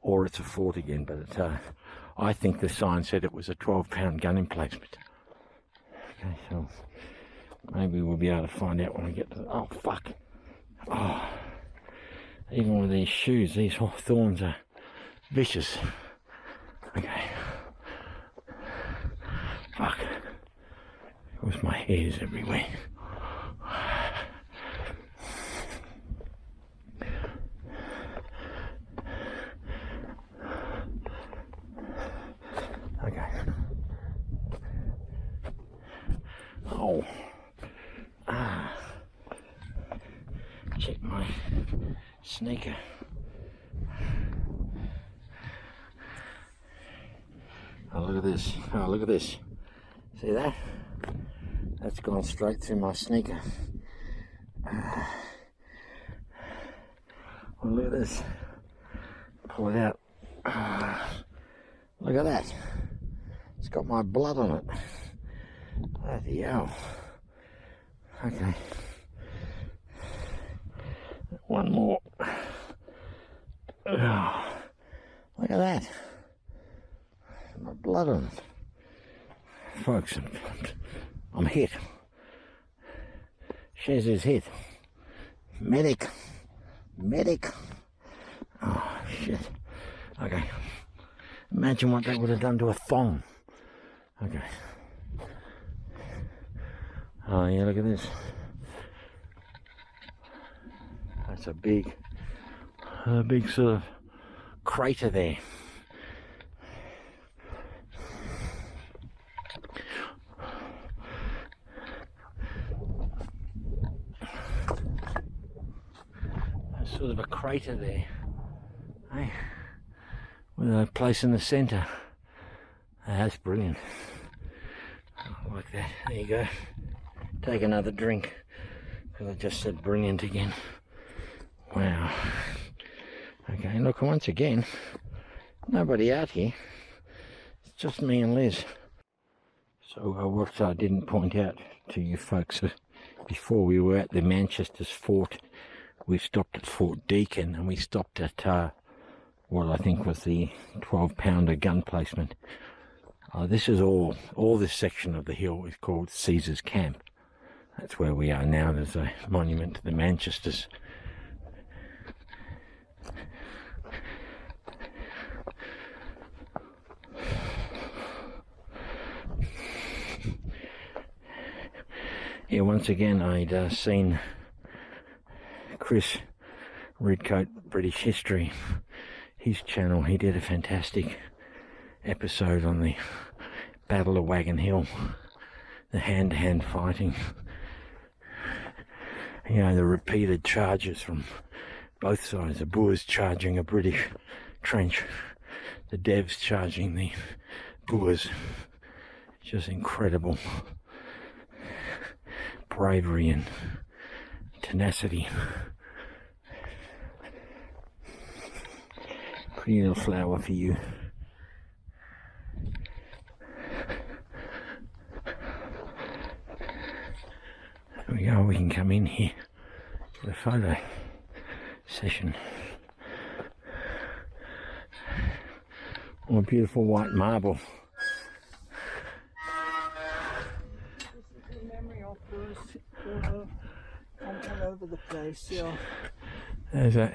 or it's a fort again, but it's, I think the sign said it was a 12-pound gun emplacement. Okay, so maybe we'll be able to find out when we get to the... Oh, fuck. Oh, even with these shoes, these thorns are vicious. Okay. Fuck. Of course, my hair's everywhere. Okay. Oh. Check my sneaker. Oh, look at this. Oh, look at this. See that? That's gone straight through my sneaker. Well, look at this. Pull it out. Look at that. It's got my blood on it. Bloody hell. Okay. One more. Oh, look at that. My blood on it. Folks, I'm hit. Shez is hit. Medic. Medic. Oh, shit. Okay. Imagine what that would have done to a thong. Okay. Oh, yeah, look at this. That's a big sort of crater there. There's sort of a crater there, hey, with a place in the centre. That's brilliant. I like that. There you go. Take another drink, because I just said brilliant again. Wow. Okay, look, once again, nobody out here. It's just me and Liz. So what I didn't point out to you folks, before we were at the Manchester's fort, we stopped at Fort Deakin, and we stopped at what I think was the 12-pounder gun placement. This is all this section of the hill is called Caesar's Camp. That's where we are now. There's a monument to the Manchesters. Yeah, once again, I'd seen Chris Redcoat British History, his channel. He did a fantastic episode on the Battle of Wagon Hill, the hand-to-hand fighting. You know, the repeated charges from both sides. The Boers charging a British trench, the Devs charging the Boers. Just incredible bravery and tenacity. Pretty little flower for you. There we go, we can come in here for the photo session. Oh, beautiful white marble. All over the place, yeah. There's that.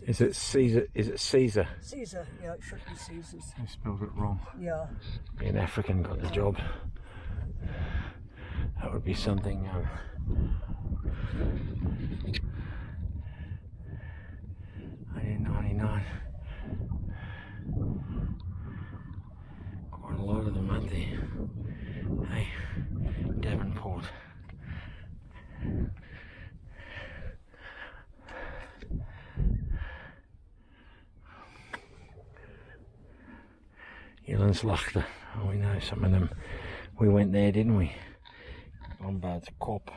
Is it Caesar? Is it Caesar? Caesar, yeah, it should be Caesar's. I spelled it wrong. Yeah. An African got the job. That would be something. 1899. Quite a lot of them, aren't there? Hey, Devonport. Elandslachter. Oh, we know some of them. We went there, didn't we? Lombard's Kop.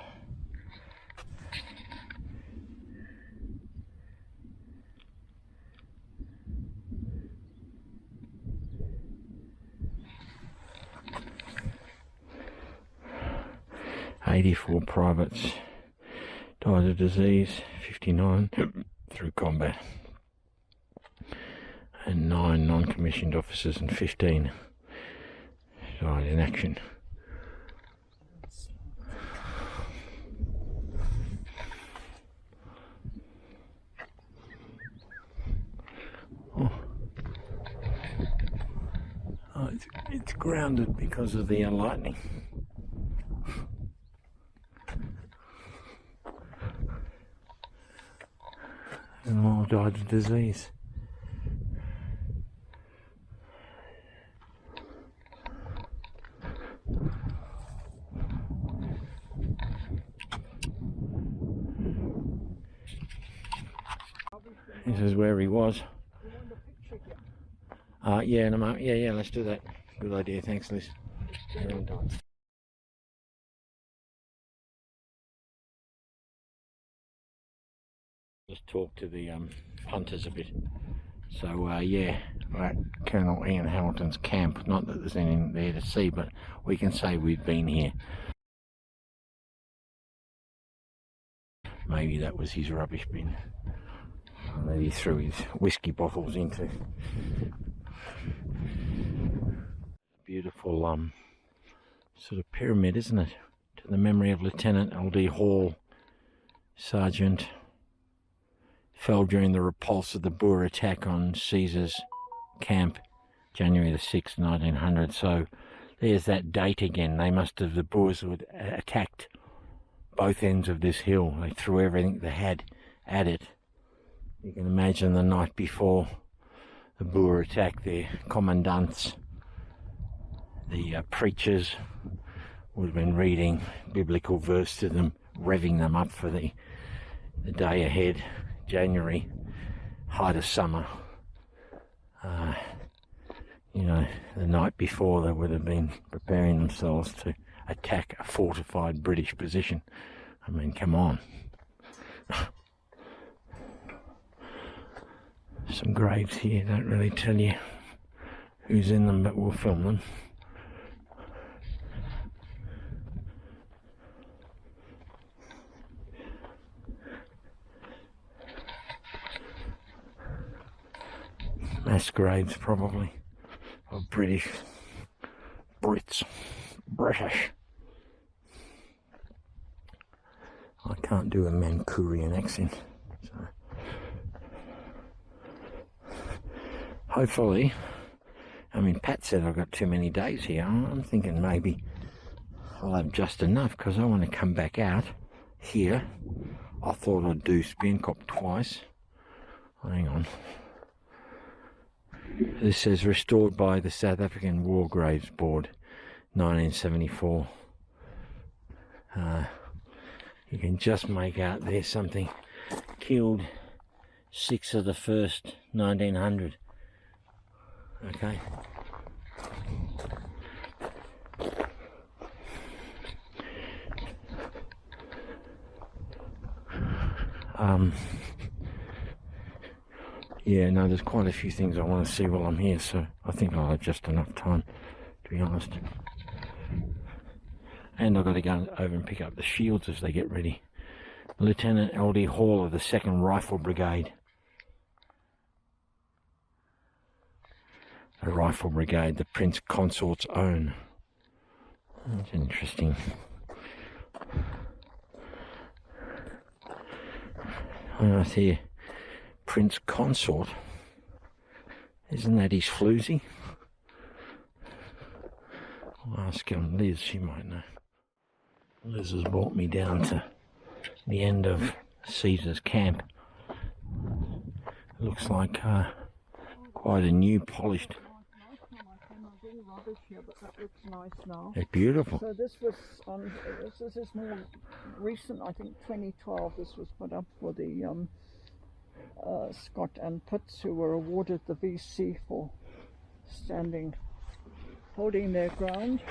"84 privates died of disease, 59 through combat." and 9 non-commissioned officers and 15 died in action. Oh, it's grounded because of the lightning. And all died of disease. This is where he was. Yeah, in a moment. Yeah, let's do that. Good idea. Thanks, Liz. Just talk to the punters a bit. So yeah, we're at Colonel Ian Hamilton's camp. Not that there's anything there to see, but we can say we've been here. Maybe that was his rubbish bin that he threw his whiskey bottles into. Beautiful sort of pyramid, isn't it? To the memory of Lieutenant L.D. Hall, Sergeant, fell during the repulse of the Boer attack on Caesar's camp, January the 6th, 1900. So there's that date again. They must have, the Boers had attacked both ends of this hill. They threw everything they had at it. You can imagine the night before the Boer attack, their commandants, the preachers would have been reading biblical verse to them, revving them up for the day ahead, January, height of summer. You know, the night before they would have been preparing themselves to attack a fortified British position. I mean, come on. Some graves here don't really tell you who's in them, but we'll film them. Mass graves, probably, of British, Brits, British. I can't do a Mancunian accent, so hopefully, I mean, Pat said I've got too many days here. I'm thinking maybe I'll have just enough, because I want to come back out here. I thought I'd do Spienkop twice. Hang on. This says restored by the South African War Graves Board, 1974. You can just make out there's something. Killed 6 of the 1st, 1900. Okay. Yeah, no, there's quite a few things I want to see while I'm here, so I think I'll have just enough time, to be honest. And I've got to go over and pick up the shields as they get ready. Lieutenant L.D. Hall of the 2nd Rifle Brigade. The Rifle Brigade, the Prince Consort's own. That's interesting. I see Prince Consort. Isn't that his floozy? I'll ask Liz, she might know. Liz has brought me down to the end of Caesar's camp. It looks like quite a new, polished. Here, but that looks nice now. It's beautiful. So this was on. This is more recent. I think 2012. This was put up for the Scott and Pitts, who were awarded the VC for holding their ground.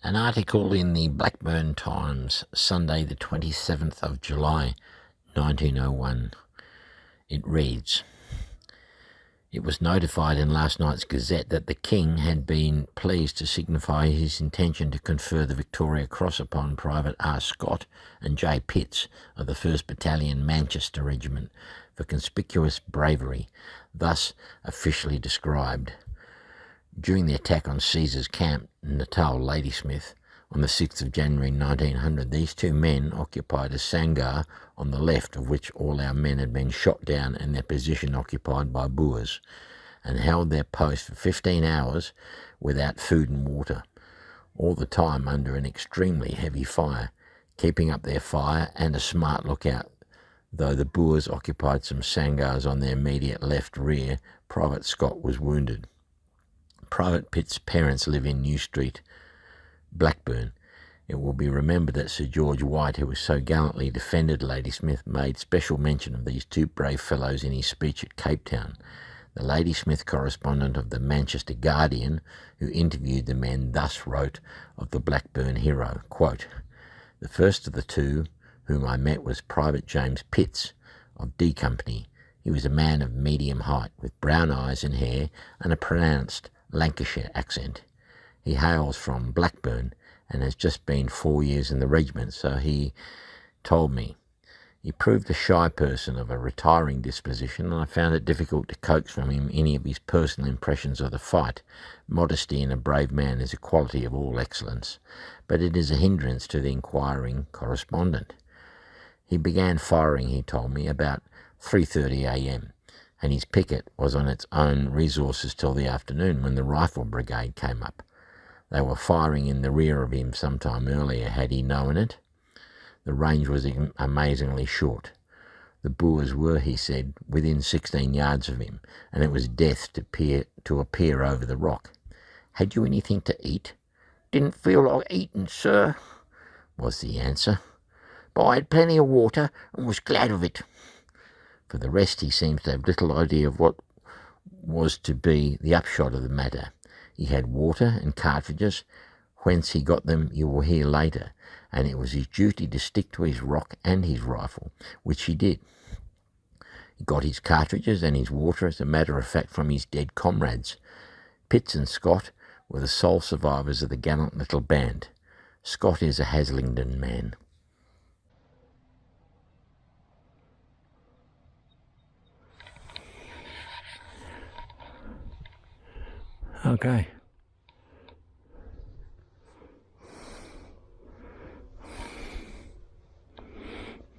An article in the Blackburn Times, Sunday the 27th of July, 1901. It reads, It was notified in last night's Gazette that the King had been pleased to signify his intention to confer the Victoria Cross upon Private R. Scott and J. Pitts of the 1st Battalion Manchester Regiment for conspicuous bravery, thus officially described. During the attack on Caesar's camp, Natal, Ladysmith, on the 6th of January 1900, these two men occupied a sangar on the left, of which all our men had been shot down and their position occupied by Boers, and held their post for 15 hours without food and water, all the time under an extremely heavy fire, keeping up their fire and a smart lookout. Though the Boers occupied some sangars on their immediate left rear, Private Scott was wounded. Private Pitt's parents live in New Street, Blackburn. It will be remembered that Sir George White, who was so gallantly defended Ladysmith, made special mention of these two brave fellows in his speech at Cape Town. The Ladysmith correspondent of the Manchester Guardian, who interviewed the men, thus wrote of the Blackburn hero, quote, "The first of the two whom I met was Private James Pitts of D Company. He was a man of medium height, with brown eyes and hair and a pronounced Lancashire accent. He hails from Blackburn and has just been 4 years in the regiment, so he told me. He proved a shy person of a retiring disposition, and I found it difficult to coax from him any of his personal impressions of the fight. Modesty in a brave man is a quality of all excellence, but it is a hindrance to the inquiring correspondent. He began firing, he told me, about 3:30 a.m, and his picket was on its own resources till the afternoon, when the rifle brigade came up. They were firing in the rear of him some time earlier, had he known it. The range was amazingly short. The Boers were, he said, within 16 yards of him, and it was death to appear over the rock. Had you anything to eat? Didn't feel like eating, sir, was the answer. But I had plenty of water and was glad of it. For the rest, he seems to have little idea of what was to be the upshot of the matter. He had water and cartridges. Whence he got them you will hear later, and it was his duty to stick to his rock and his rifle, which he did. He got his cartridges and his water, as a matter of fact, from his dead comrades. Pitts and Scott were the sole survivors of the gallant little band. Scott is a Haslingden man. Okay.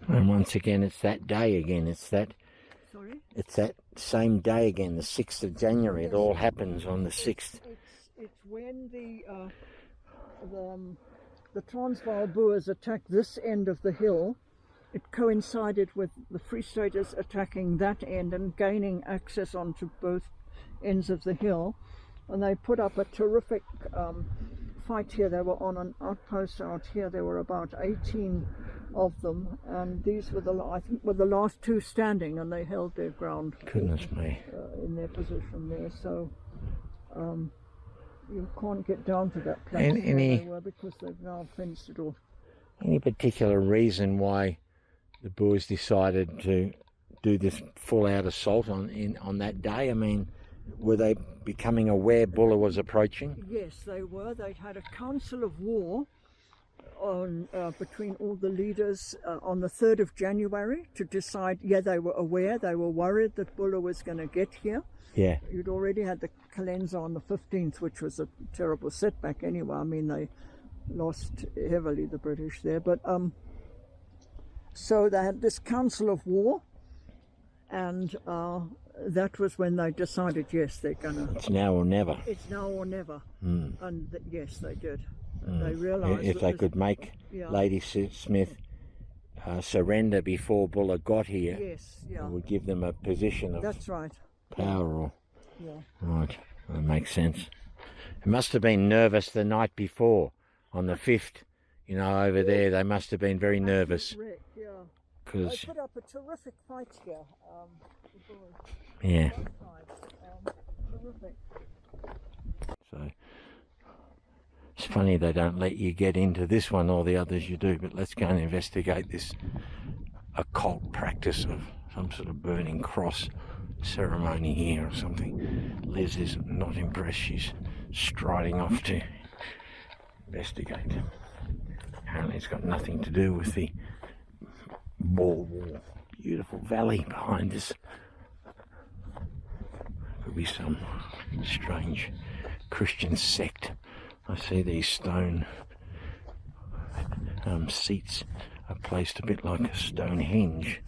And once again, it's that day again. It's that same day again, the 6th of January. It all happens on the 6th. It's when the Transvaal Boers attacked this end of the hill. It coincided with the Free Staters attacking that end and gaining access onto both ends of the hill. And they put up a terrific fight here. They were on an outpost out here. There were about 18 of them, and these were the last two standing, and they held their ground. Goodness me. In their position there. So you can't get down to that place where they were, because they've now fenced it off. Any particular reason why the Boers decided to do this full-out assault on that day? I mean, were they becoming aware Buller was approaching? Yes, they were. They'd had a council of war on between all the leaders on the 3rd of January to decide. Yeah, they were aware. They were worried that Buller was going to get here. Yeah. You'd already had the Calenza on the 15th, which was a terrible setback anyway. I mean, they lost heavily, the British there. But so they had this council of war, and that was when they decided, yes, they're going to... It's now or never. It's now or never. Mm. And yes, they did. They realised if they could make Ladysmith surrender before Buller got here, yes, yeah, it would give them a position of that's right. power. Or, yeah. Right, that makes sense. It must have been nervous the night before, on the 5th. You know, over there, they must have been very nervous. Yeah. Because they put up a terrific fight here. Yeah. Terrific. So it's funny they don't let you get into this one, or the others you do, but let's go and investigate this occult practice of some sort of burning cross ceremony here or something. Liz is not impressed. She's striding off to investigate. Apparently it's got nothing to do with the Boer War. Beautiful valley behind us. Could be some strange Christian sect. I see these stone seats are placed a bit like a Stonehenge.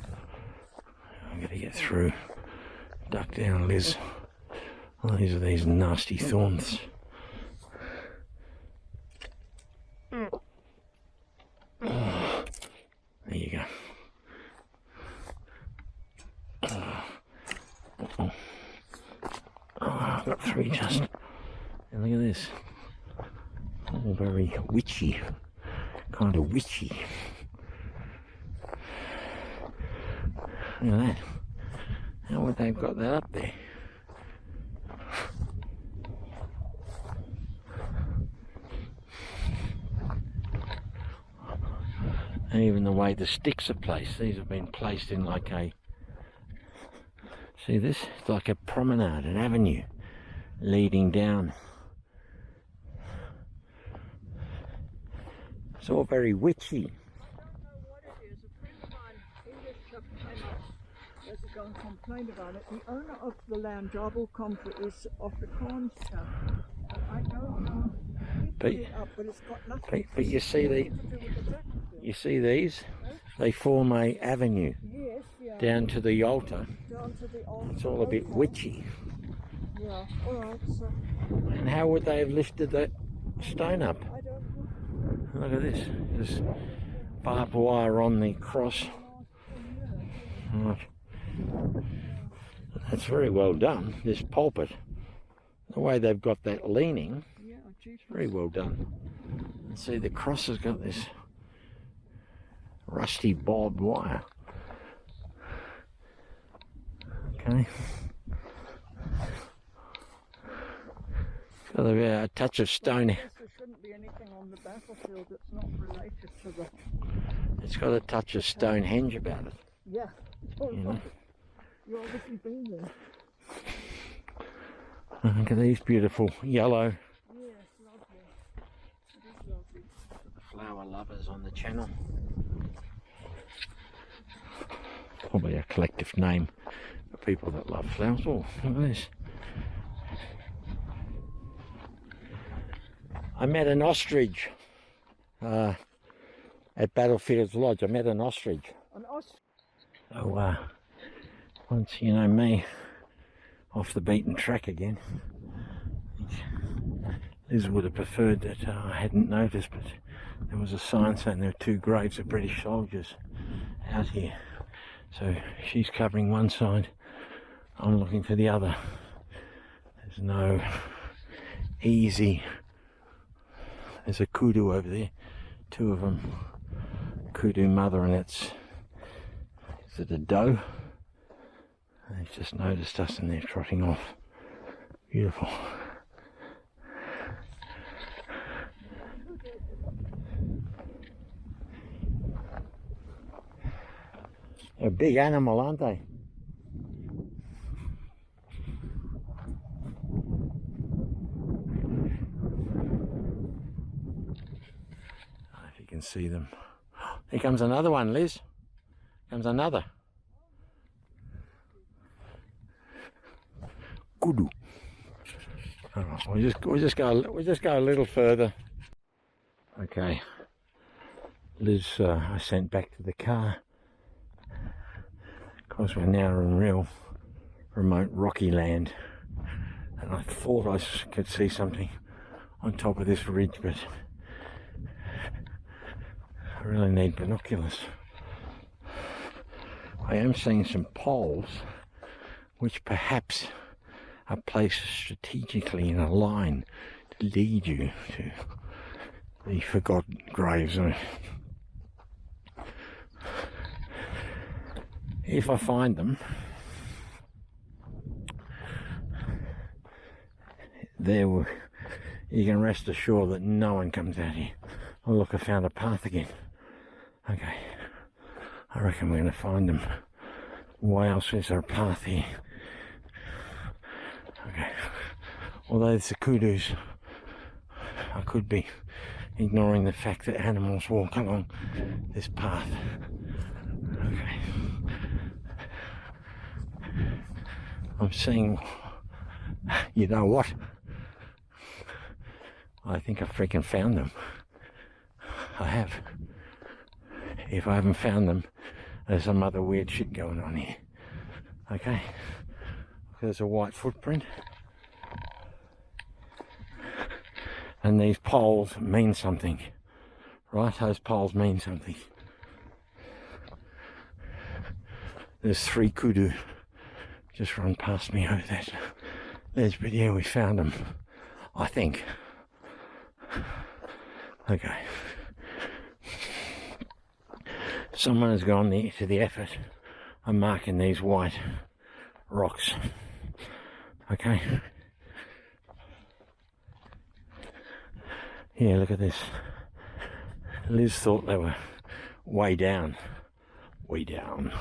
I'm going to get through. Duck down, Liz. Oh, these are these nasty thorns. Oh, there you go. I've got three just. And look at this. All very witchy. Kind of witchy. Look at that. How would they have got that up there? And even the way the sticks are placed, these have been placed in like a, see this? It's like a promenade, an avenue leading down. It's all very witchy. I don't know what it is. A friend of mine, English chap, came up years ago and complained about it. The owner of the land, Jabal Comfort, is Afrikaans chap. I don't know. He put it up, but it's got nothing But you see to do with the tractor. you see these? They form a avenue Yes, yeah. down to the altar. Down to the altar. It's all a bit Okay. witchy. Yeah, alright, so And how would they have lifted that stone up? I don't know. Look at this. There's barbed wire on the cross. Right. That's very well done, this pulpit. The way they've got that leaning, Yeah, geez. very well done. And see, the cross has got this rusty barbed wire. Okay. Got a touch of stone. There shouldn't be anything on the battlefield that's not related to the... It's got a touch of Stonehenge about it. Yeah. You know? You obviously been there. Look at these beautiful yellow Yes, lovely. It is lovely. flower lovers on the channel. Probably a collective name for people that love flowers. Oh, look at this. I met an ostrich at Battlefield's Lodge. I met an ostrich. An ostrich. So once you know me, off the beaten track again. Liz would have preferred that I hadn't noticed, but there was a sign saying there were 2 graves of British soldiers out here. So she's covering one side, I'm looking for the other. There's no easy. There's a kudu over there, 2 of them. Kudu mother, and is it a doe? They've just noticed us and they're trotting off. Beautiful. They're a big animal, aren't they? If you can see them. Here comes another one, Liz. Comes another. Kudu. All right, we'll just go a little further. Okay. Liz, I sent back to the car. Because we're now in real remote rocky land, and I thought I could see something on top of this ridge, but I really need binoculars. I am seeing some poles which perhaps are placed strategically in a line to lead you to the forgotten graves. If I find them, you can rest assured that no one comes out here. Oh look, I found a path again. Okay, I reckon we're going to find them. Why else is there a path here? Okay. Although it's the kudus, I could be ignoring the fact that animals walk along this path. Okay. I'm seeing, you know what? I think I freaking found them. I have. If I haven't found them, there's some other weird shit going on here. Okay. There's a white footprint. And these poles mean something. Right? Those poles mean something. There's 3 kudu just run past me over that. But yeah, we found them. I think. Okay. Someone has gone to the effort of marking these white rocks. Okay. Yeah, look at this. Liz thought they were way down. Way down.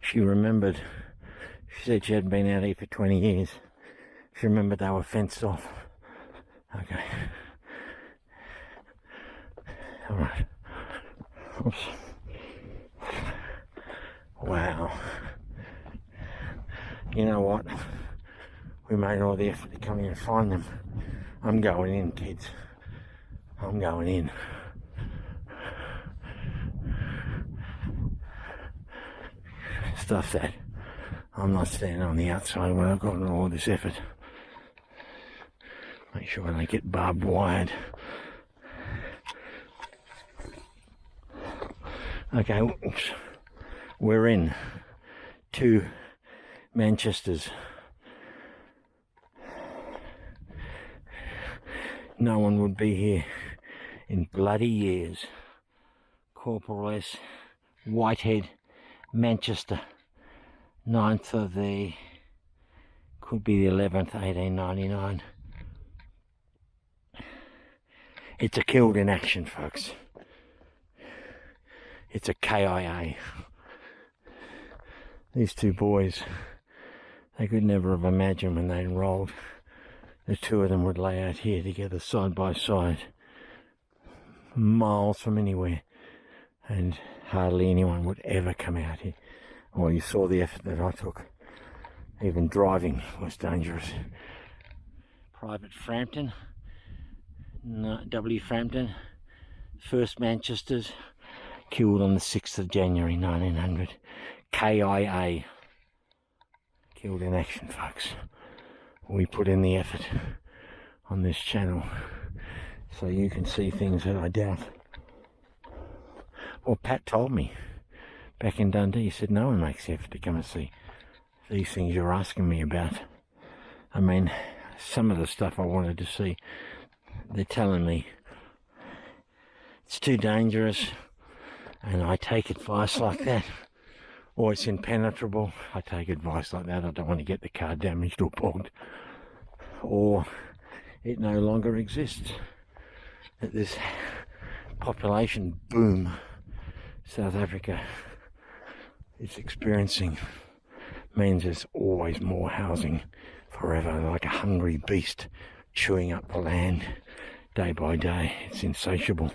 She remembered, she said she hadn't been out here for 20 years. She remembered they were fenced off. Okay. Alright. Oops. Wow. You know what? We made all the effort to come here and find them. I'm going in, kids. I'm going in. Stuff that. I'm not standing on the outside when I've gotten all this effort. Make sure I don't get barbed wired. Okay, oops. We're in 2 Manchesters. No one would be here in bloody years. Corporal S, Whitehead, Manchester, 9th of the, could be the 11th, 1899. It's a killed in action, folks. It's a KIA. These 2 boys, they could never have imagined when they enrolled the 2 of them would lay out here together side by side, miles from anywhere, and hardly anyone would ever come out here. Well, you saw the effort that I took. Even driving was dangerous. Private Frampton, W. Frampton, 1st Manchesters, killed on the 6th of January 1900. KIA, killed in action, folks. We put in the effort on this channel so you can see things that I doubt. Well, Pat told me back in Dundee, he said no one makes the effort to come and see these things you're asking me about. I mean, some of the stuff I wanted to see, they're telling me it's too dangerous, and I take advice like that. Or it's impenetrable. I take advice like that. I don't want to get the car damaged or bogged. Or it no longer exists. That this population boom South Africa is experiencing means there's always more housing forever, like a hungry beast chewing up the land day by day. It's insatiable.